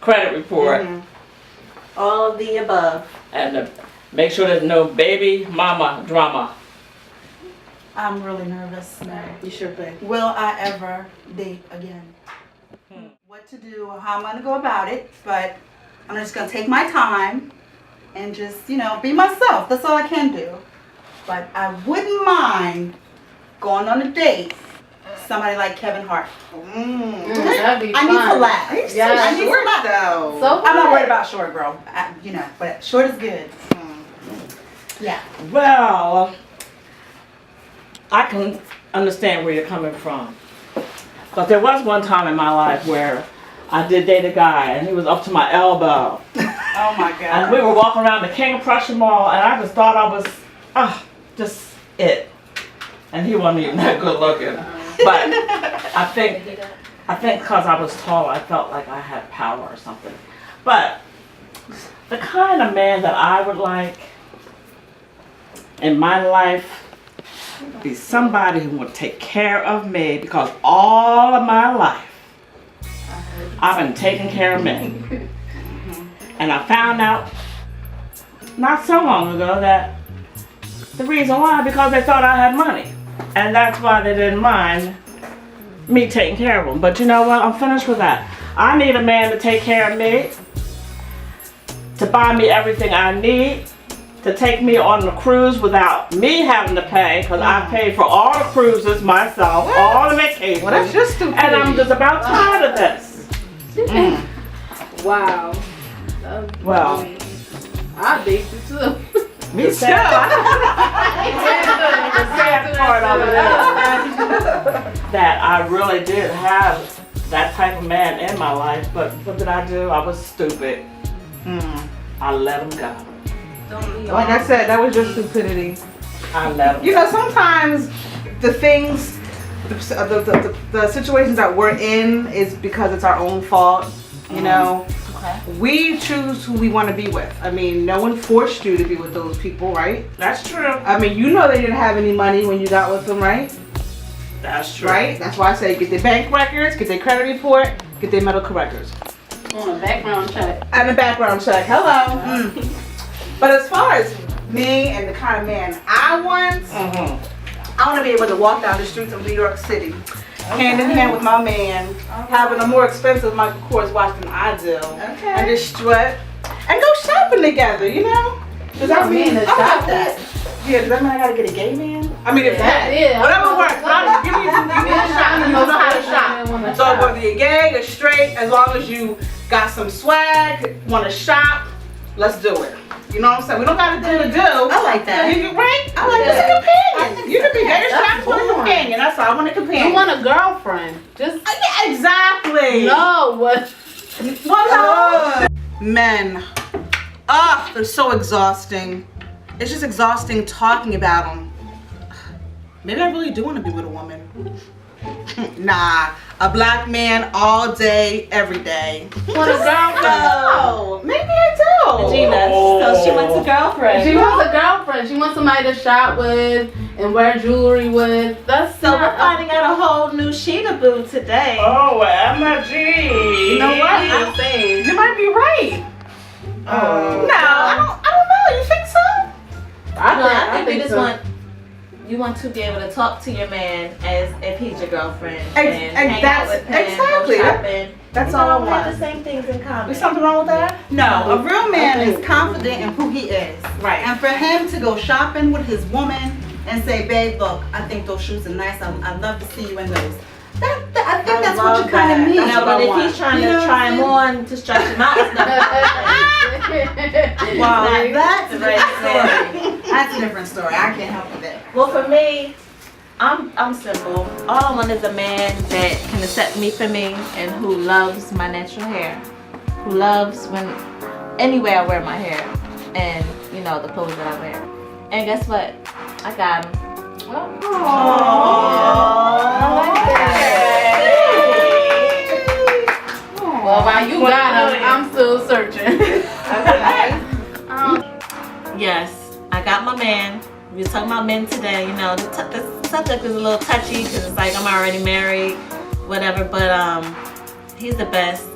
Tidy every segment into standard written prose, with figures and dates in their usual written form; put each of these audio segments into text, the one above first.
credit report. All of the above. And make sure there's no baby mama drama. I'm really nervous. No, you should be. Will I ever date again? What to do, how I'm going to go about it, but I'm just going to take my time and just, you know, be myself. That's all I can do. But I wouldn't mind going on a date with somebody like Kevin Hart. That'd be fun. I need to laugh. Yeah, I need to laugh. So I'm not worried about short, bro. You know, but short is good. Yeah. Well, I can understand where you're coming from. But there was one time in my life where I did date a guy and he was up to my elbow. Oh my God. And we were walking around the King of Prussia Mall and I just thought I was, just it. And he wasn't even that good looking. But I think because I was tall, I felt like I had power or something. But the kind of man that I would like in my life be somebody who would take care of me, because all of my life I've been taking care of men. And I found out not so long ago that the reason why, because they thought I had money. And that's why they didn't mind me taking care of them. But you know what? I'm finished with that. I need a man to take care of me, to buy me everything I need, to take me on the cruise without me having to pay, because I paid for all the cruises myself, all the vacations. Well, that's just stupid. And I'm just about tired of this. Wow. Well, I'll date you too. me too. The sad part of it is that I really did have that type of man in my life, but what did I do? I was stupid. I let him go. Like I said, that was just stupidity. I let him You know, sometimes the things, the situations that we're in is because it's our own fault. You know, we choose who we want to be with. I mean, no one forced you to be with those people, right? That's true. I mean, you know they didn't have any money when you got with them, right? That's true. Right? That's why I say get their bank records, get their credit report, get their medical records. On a background check. And a background check. Hello. But as far as me and the kind of man I want, I want to be able to walk down the streets of New York City, hand in hand with my man, having a more expensive Michael Kors watch than I do, and just strut and go shopping together. You know? Does that mean to shop that? Yeah. Does that mean I gotta get a gay man? I mean, if that, Yeah. whatever works. But give me a shot. You know how to shop. So whether you're gay or straight, as long as you got some swag, want to shop, let's do it. You know what I'm saying? We don't gotta do the do. I like that. Right? I like this a companion. You can be gay or straight for a companion. That's all. I want a companion. You want a girlfriend? Just Yeah, exactly. no. What? What? Men. They're so exhausting. It's just exhausting talking about them. Maybe I really do want to be with a woman. Nah, a black man all day, every day. Want a girlfriend? No, maybe I do. Gina, so she wants a girlfriend. She wants a girlfriend. She wants somebody to shop with and wear jewelry with. That's So we're not finding out a whole new Sheeta Boo today. Oh, Emma G. You know what? I'm saying. You might be right. Oh. No, I don't know. You think so? I think you just want to be able to talk to your man as if he's your girlfriend and hang out with him, exactly. go shopping. That's You all I know, we have want. the same things in common. Is something wrong with that? No, a real man is confident in who he is. Right. And for him to go shopping with his woman and say, babe, look, I think those shoes are nice. I'd love to see you in those. I think that's what you kind of need. That's No, what but I if want. he's trying You know to what try I'm him on to stretch him out, it's not Well, that's a Right. different story. That's a different story. I can't help with it. Well, for me, I'm simple. All I want is a man that can accept me for me and who loves my natural hair, who loves any way I wear my hair, and you know the clothes that I wear. And guess what? I got him. Well, while you got him, I'm still searching. Yes, I got my man. We were talking about men today. You know, the subject is a little touchy because it's like I'm already married, whatever. But he's the best,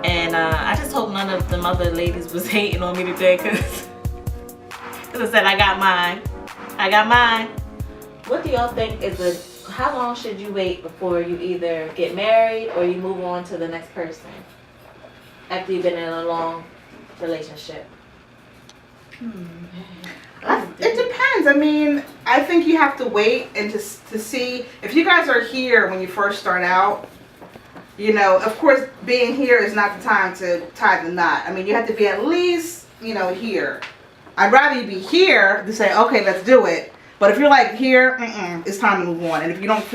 and I just hope none of them other ladies was hating on me today, cause I said I got mine. I got mine. What do y'all think is how long should you wait before you either get married or you move on to the next person after you've been in a long relationship? It depends. I mean, I think you have to wait and to see if you guys are here when you first start out. You know, of course, being here is not the time to tie the knot. I mean, you have to be at least, here. I'd rather you be here to say, okay, let's do it. But if you're like here, it's time to move on. And if you don't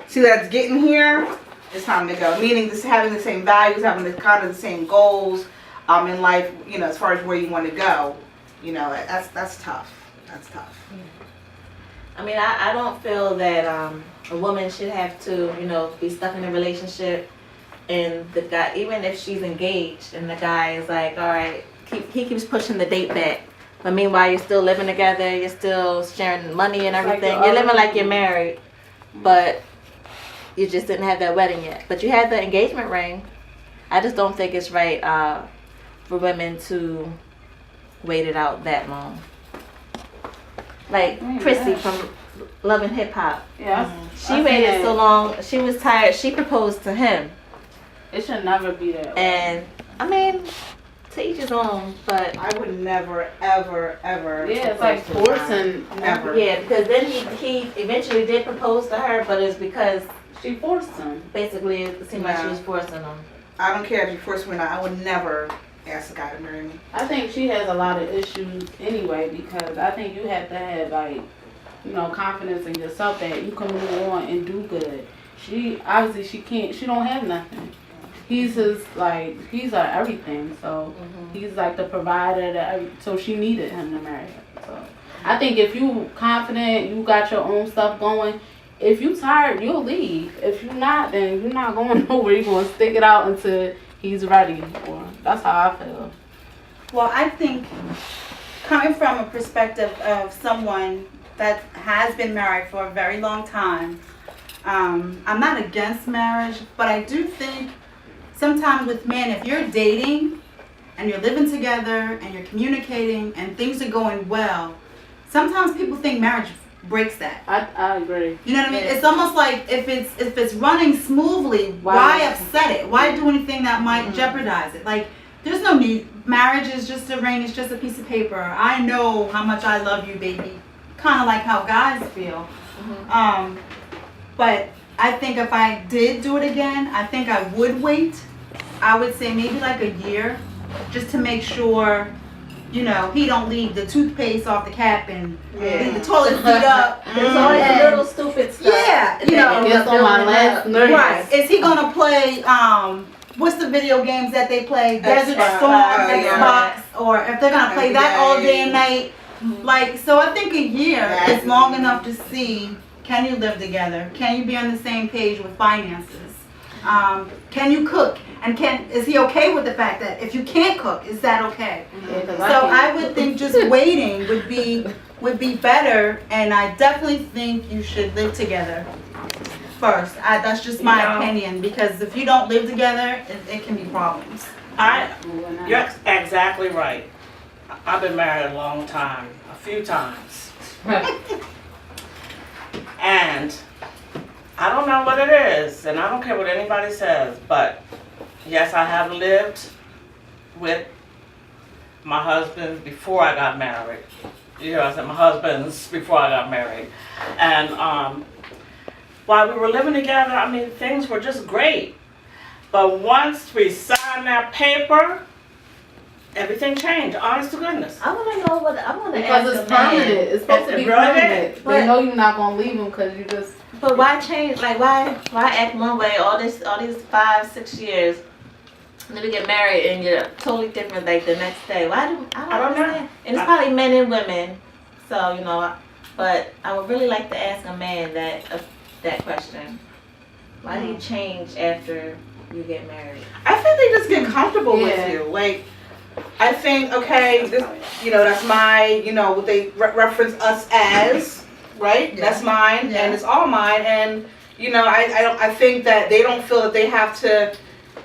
see that it's getting here, it's time to go. Meaning, just having the same values, having the kind of the same goals in life. As far as where you want to go. That's tough. That's tough. I mean, I don't feel that a woman should have to, be stuck in a relationship, and the guy, even if she's engaged, and the guy is like, all right, he keeps pushing the date back. But meanwhile, you're still living together, you're still sharing money and everything. You're living like you're married, but you just didn't have that wedding yet. But you had the engagement ring. I just don't think it's right for women to wait it out that long. Like Chrissy from Love and Hip Hop. Yeah. She waited so long. She was tired. She proposed to him. It should never be that way. And I mean, to each his own. But I would never, ever, ever. Yeah, it's like forcing. Never. Yeah, because then he eventually did propose to her, but it's because She forced him. basically it seemed like she was forcing him. I don't care if you force me or not. I would never ask a guy to marry me. I think she has a lot of issues anyway, because I think you have to have confidence in yourself that you can move on and do good. She obviously she don't have nothing. He's he's everything. So he's like the provider. So she needed him to marry her. So I think if you confident, you got your own stuff going. If you tired, you'll leave. If you're not, then you're not going nowhere. You're going to stick it out until he's ready. That's how I feel. Well, I think coming from a perspective of someone that has been married for a very long time, I'm not against marriage, but I do think sometimes with men, if you're dating and you're living together and you're communicating and things are going well, sometimes people think marriage breaks that. I agree. You know what I mean? It's almost like if it's running smoothly, why upset it? Why do anything that might jeopardize it? Like, there's no need. Marriage is just a ring. It's just a piece of paper. I know how much I love you, baby. Kind of like how guys feel. But I think if I did do it again, I think I would wait. I would say maybe like a year, just to make sure, he don't leave the toothpaste off the cap and leave the toilet seat up. There's always a little stupid stuff. Yeah, It's on my last nerve. right. Is he gonna play? What's the video games that they play? Desert Storm, Xbox, or if they're gonna play that all day and night. Like, so I think a year is long enough to see, can you live together? Can you be on the same page with finances? Can you cook? And is he okay with the fact that if you can't cook, is that okay? Yeah, So I would think just waiting would be better, and I definitely think you should live together first. That's just my opinion, because if you don't live together, it can be problems. You're exactly right. I've been married a long time, a few times. And I don't know what it is, and I don't care what anybody says, but yes, I have lived with my husband before I got married. I said my husbands before I got married. And while we were living together, I mean, things were just great. But once we signed that paper, everything changed, honest to goodness. I want to know Because it's permanent. It's supposed to be permanent. They know you're not going to leave them because you just... But why change? Like, why act one way all these 5-6 years? And then we get married and you're totally different like the next day. I don't understand. And it's probably men and women. So, but I would really like to ask a man that question. Why do you change after you get married? I think they just get comfortable with you. Like, I think, okay, this, that's my, what they reference us as, right? Yeah. That's mine, and it's all mine. And, I think that they don't feel that they have to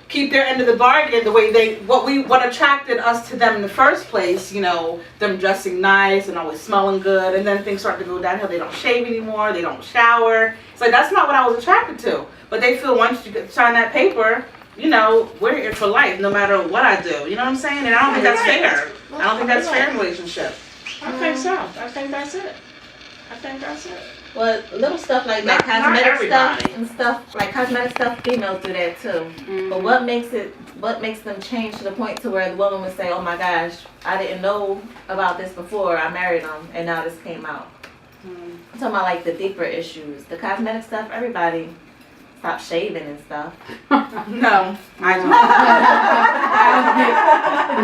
keep their end of the bargain the way what attracted us to them in the first place, you know, them dressing nice and always smelling good, and then things start to go downhill. They don't shave anymore, they don't shower. It's like, that's not what I was attracted to. But they feel once you sign that paper, you know, we're here for life no matter what I do. You know what I'm saying? And I don't think that's fair. I don't think that's fair in a relationship. I think so. I think that's it. I think that's it. Well, little stuff like that, Not cosmetic stuff everybody. and stuff, like cosmetic stuff, females do that too. But what makes them change to the point to where the woman would say, oh my gosh, I didn't know about this before I married him, and now this came out. I'm talking about like the deeper issues. The cosmetic stuff, everybody stop shaving and stuff. No, I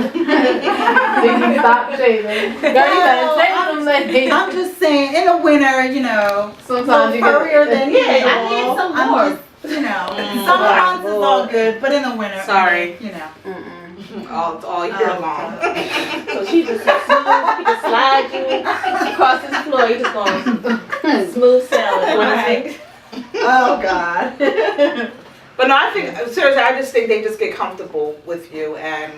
Did you stop shaving? Girl, you better shave them legs. I'm just saying, in the winter, you know, Sometimes you furrier than Yeah, usual. I need some I'm more. just, you know, summer months is all good, but in the winter, Sorry. you know. all year long. So she just smooth, he just slide you across his floor, you just going smooth sailing. Right. Oh God. But no, I think seriously, I just think they just get comfortable with you, and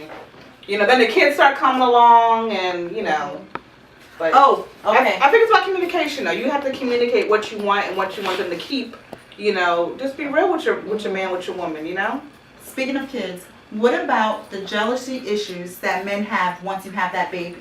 you know, then the kids start coming along, and you know. But Oh, okay. I think it's about communication, though. You have to communicate what you want and what you want them to keep. You know, just be real with your man, with your woman. You know. Speaking of kids, what about the jealousy issues that men have once you have that baby?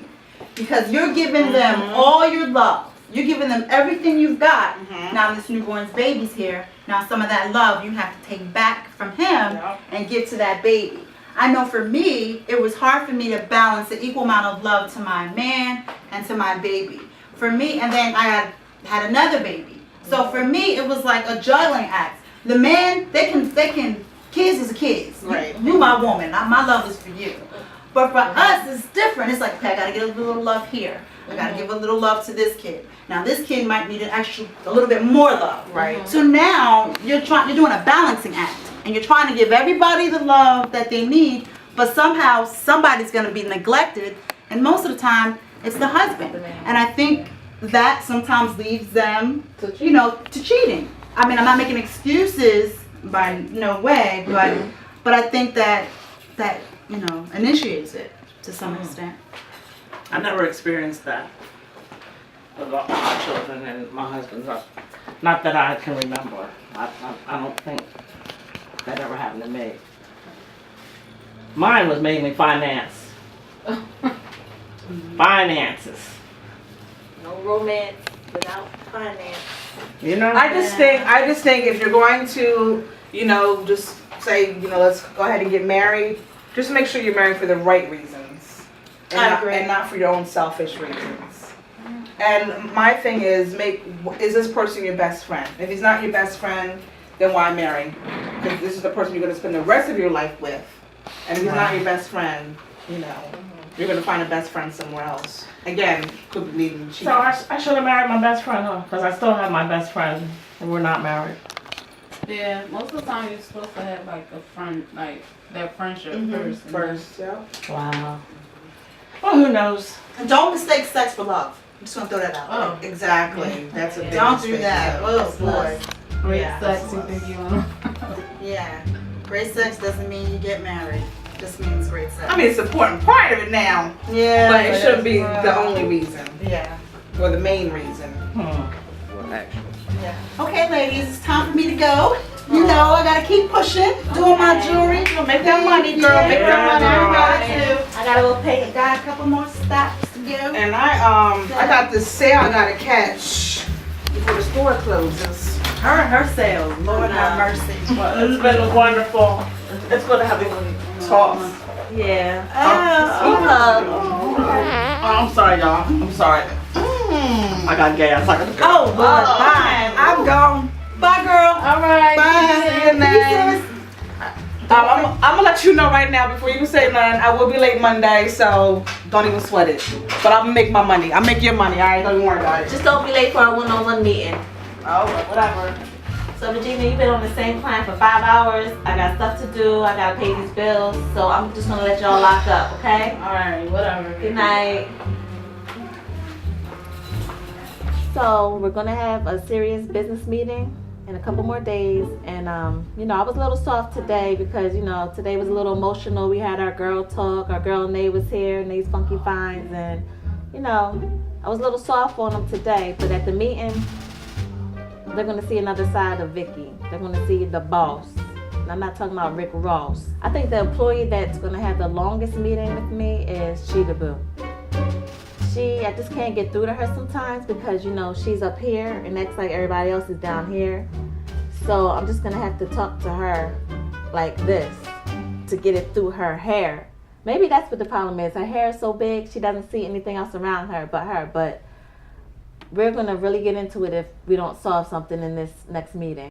Because you're giving them all your love. You're giving them everything you've got. Now this newborn's baby's here. Now some of that love you have to take back from him and give to that baby. I know for me, it was hard for me to balance the equal amount of love to my man and to my baby. For me, and then I had another baby. So for me, it was like a juggling act. The man, they can, kids is kids. Right. You my woman, my love is for you. But for us, it's different. It's like, okay, I gotta give a little love here. I gotta give a little love to this kid. Now this kid might need a little bit more love. Right. So now you're doing a balancing act, and you're trying to give everybody the love that they need, but somehow somebody's gonna be neglected, and most of the time it's the husband. And I think that sometimes leads them, you know, to cheating. I mean, I'm not making excuses by no way, but I think that you know initiates it to some extent. I never experienced that with my children and my husband's. Not that I can remember. I don't think that ever happened to me. Mine was mainly finance. Finances. No romance without finance. You know? I just think if you're going to, you know, just say, you know, let's go ahead and get married, just make sure you're married for the right reasons. And not for your own selfish reasons. And my thing is, is this person your best friend? If he's not your best friend, then why marry? Because this is the person you're going to spend the rest of your life with. And if he's not your best friend, you know, you're going to find a best friend somewhere else. Again, could be leading to cheating. So I should have married my best friend, because I still have my best friend, and we're not married. Yeah, most of the time you're supposed to have like a friend, like that friendship first. Yeah. Wow. Well, who knows? And don't mistake sex for love. I'm just gonna throw that out. Oh, Exactly. That's a big Don't do mistake. that. Oh boy. great Yeah. sex you think you want. Yeah. Great sex doesn't mean you get married. It just means great sex. I mean, it's an important part of it now, yeah. but it shouldn't be the only reason Yeah. or the main reason. Yeah. Okay, ladies, it's time for me to go. You know, I gotta keep pushing, doing my jewelry. Make that money, girl. Make that money. I gotta do. I gotta go pay it. Got a couple more stops to go. And I got this sale I gotta catch before the store closes. Her sales. Lord have mercy. Well, it's been wonderful. It's good to have you talk. Yeah. Oh, I'm sorry, y'all. I'm sorry. I got gas. I gotta go. Oh, Lord. Bye. I'm gone. Bye, girl. All right. Bye. See you next. I'm gonna let you know right now before you even say nothing. I will be late Monday, so don't even sweat it. But I'm gonna make my money. I'll make your money. All right, don't even worry about it. Just don't be late for our one-on-one meeting. Oh, whatever. So Regina, you've been on the same client for 5 hours. I got stuff to do. I gotta pay these bills. So I'm just gonna let y'all lock up, okay? All right, whatever. Good night. So we're gonna have a serious business meeting in a couple more days. And you know, I was a little soft today because, you know, today was a little emotional. We had our girl talk. Our girl Nay was here, Nay's Funky Finds, and you know, I was a little soft on them today. But at the meeting, they're gonna see another side of Vicky. They're gonna see the boss. And I'm not talking about Rick Ross. I think the employee that's gonna have the longest meeting with me is Cheetah Boo. I just can't get through to her sometimes because, you know, she's up here and acts like everybody else is down here. So I'm just gonna have to talk to her like this to get it through her hair. Maybe that's what the problem is. Her hair is so big, she doesn't see anything else around her but her. But we're gonna really get into it if we don't solve something in this next meeting.